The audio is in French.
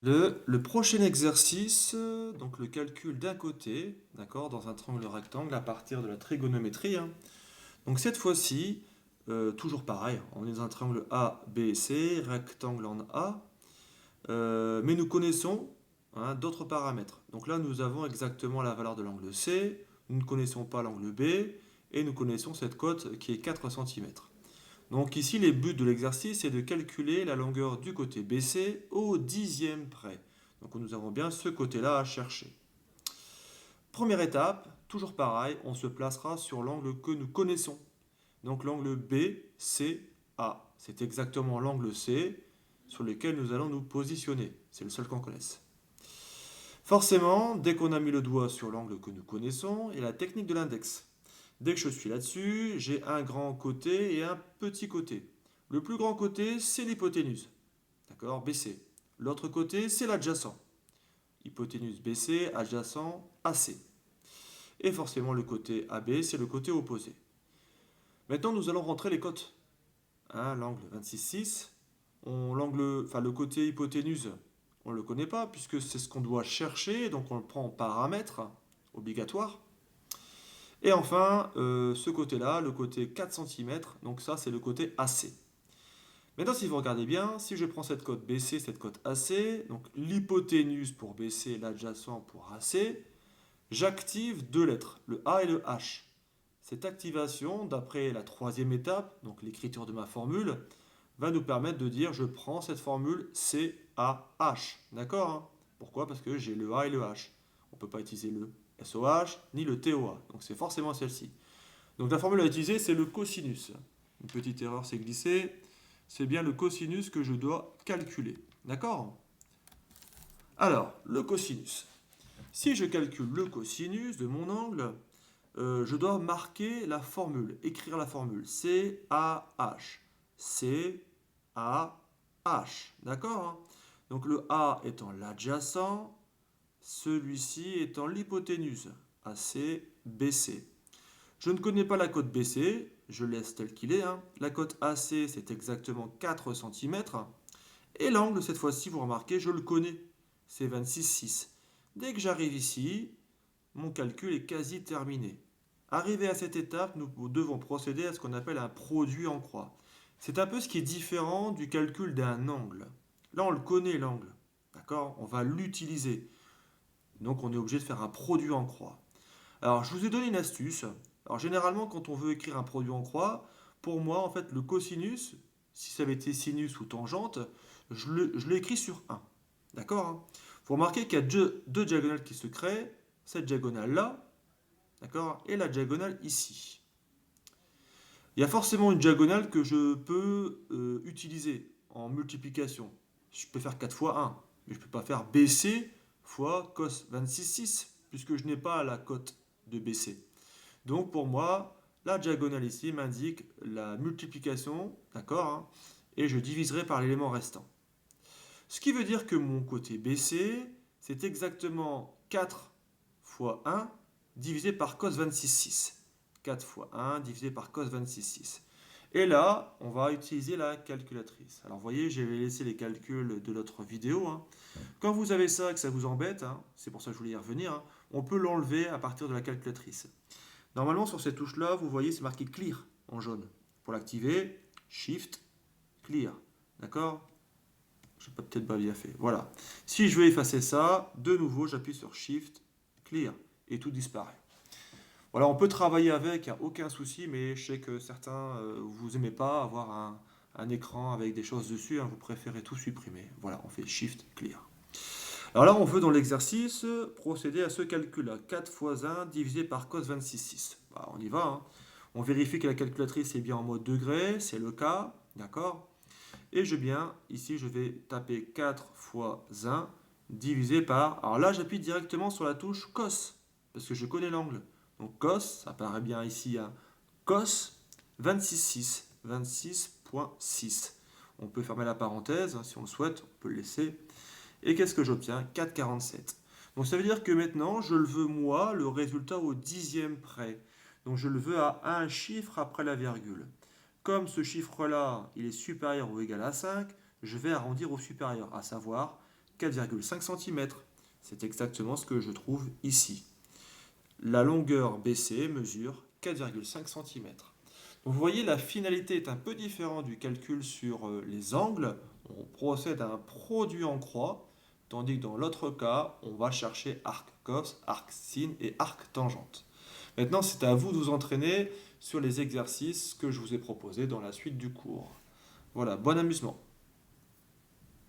Le prochain exercice, donc le calcul d'un côté, d'accord, dans un triangle rectangle à partir de la trigonométrie, hein. Donc cette fois-ci, toujours pareil, on est dans un triangle A, B, C, rectangle en A, mais nous connaissons, hein, d'autres paramètres. Donc là, nous avons exactement la valeur de l'angle C, nous ne connaissons pas l'angle B, et nous connaissons cette cote qui est 4 cm. Donc ici, les buts de l'exercice est de calculer la longueur du côté BC au dixième près. Donc nous avons bien ce côté-là à chercher. Première étape, toujours pareil, on se placera sur l'angle que nous connaissons. Donc l'angle BCA, c'est exactement l'angle C sur lequel nous allons nous positionner. C'est le seul qu'on connaisse. Forcément, dès qu'on a mis le doigt sur l'angle que nous connaissons, il y a la technique de l'index. Dès que je suis là-dessus, j'ai un grand côté et un petit côté. Le plus grand côté, c'est l'hypoténuse. D'accord, BC. L'autre côté, c'est l'adjacent. Hypoténuse BC, adjacent AC. Et forcément, le côté AB, c'est le côté opposé. Maintenant, nous allons rentrer les cotes. Hein, l'angle 26,6. Le côté hypoténuse, on ne le connaît pas puisque c'est ce qu'on doit chercher. Donc, on le prend en paramètre obligatoire. Et enfin, ce côté-là, le côté 4 cm, donc ça c'est le côté AC. Maintenant, si vous regardez bien, si je prends cette cote BC, cette cote AC, donc l'hypoténuse pour BC, l'adjacent pour AC, j'active deux lettres, le A et le H. Cette activation, d'après la troisième étape, donc l'écriture de ma formule, va nous permettre de dire je prends cette formule CAH. D'accord, hein? Pourquoi? Parce que j'ai le A et le H. On ne peut pas utiliser le SOH ni le TOA. Donc c'est forcément celle-ci. Donc la formule à utiliser, c'est le cosinus. Une petite erreur s'est glissée. C'est bien le cosinus que je dois calculer. D'accord? Alors, le cosinus. Si je calcule le cosinus de mon angle, je dois marquer la formule, écrire la formule. CAH. CAH. D'accord, hein? Donc le A étant l'adjacent, celui-ci étant l'hypoténuse. AC, BC. Je ne connais pas la cote BC, je laisse tel qu'il est, hein. La cote AC, c'est exactement 4 cm. Et l'angle, cette fois-ci, vous remarquez, je le connais. C'est 26,6. Dès que j'arrive ici, mon calcul est quasi terminé. Arrivé à cette étape, nous devons procéder à ce qu'on appelle un produit en croix. C'est un peu ce qui est différent du calcul d'un angle. Là, on le connaît, l'angle. D'accord? On va l'utiliser. Donc, on est obligé de faire un produit en croix. Alors, je vous ai donné une astuce. Alors, généralement, quand on veut écrire un produit en croix, pour moi, en fait, le cosinus, si ça avait été sinus ou tangente, je l'écris sur 1. D'accord, hein? Vous remarquez qu'il y a deux diagonales qui se créent. Cette diagonale-là, d'accord, et la diagonale ici. Il y a forcément une diagonale que je peux utiliser en multiplication. Je peux faire 4 fois 1, mais je ne peux pas faire BC fois cos 26,6, puisque je n'ai pas la cote de BC. Donc pour moi, la diagonale ici m'indique la multiplication, d'accord, hein, et je diviserai par l'élément restant. Ce qui veut dire que mon côté BC, c'est exactement 4 fois 1 divisé par cos 26,6. 4 fois 1 divisé par cos 26,6. Et là, on va utiliser la calculatrice. Alors, vous voyez, j'ai laissé les calculs de l'autre vidéo, hein. Quand vous avez ça et que ça vous embête, hein, c'est pour ça que je voulais y revenir, hein, on peut l'enlever à partir de la calculatrice. Normalement, sur cette touche-là, vous voyez, c'est marqué Clear en jaune. Pour l'activer, Shift, Clear. D'accord? Je n'ai peut-être pas bien fait. Voilà. Si je veux effacer ça, de nouveau, j'appuie sur Shift, Clear, et tout disparaît. Voilà, on peut travailler avec, il n'y a aucun souci, mais je sais que certains, vous n'aimez pas avoir un écran avec des choses dessus, hein, vous préférez tout supprimer. Voilà, on fait Shift, Clear. Alors là, on veut dans l'exercice procéder à ce calcul-là. 4 fois 1 divisé par cos 26,6. Bah, on y va, hein. On vérifie que la calculatrice est bien en mode degré, c'est le cas, d'accord? Et ici, je vais taper 4 fois 1 divisé par... Alors là, j'appuie directement sur la touche cos, parce que je connais l'angle. Donc cos, ça paraît bien ici, hein. Cos 26,6. 26,6. On peut fermer la parenthèse, hein, si on le souhaite, on peut le laisser. Et qu'est-ce que j'obtiens? 4,47. Donc ça veut dire que maintenant, je le veux moi, le résultat au dixième près. Donc je le veux à un chiffre après la virgule. Comme ce chiffre-là, il est supérieur ou égal à 5, je vais arrondir au supérieur, à savoir 4,5 cm. C'est exactement ce que je trouve ici. La longueur BC mesure 4,5 cm. Donc vous voyez, la finalité est un peu différente du calcul sur les angles. On procède à un produit en croix, tandis que dans l'autre cas, on va chercher arc cos, arc sin et arc tangente. Maintenant, c'est à vous de vous entraîner sur les exercices que je vous ai proposés dans la suite du cours. Voilà, bon amusement.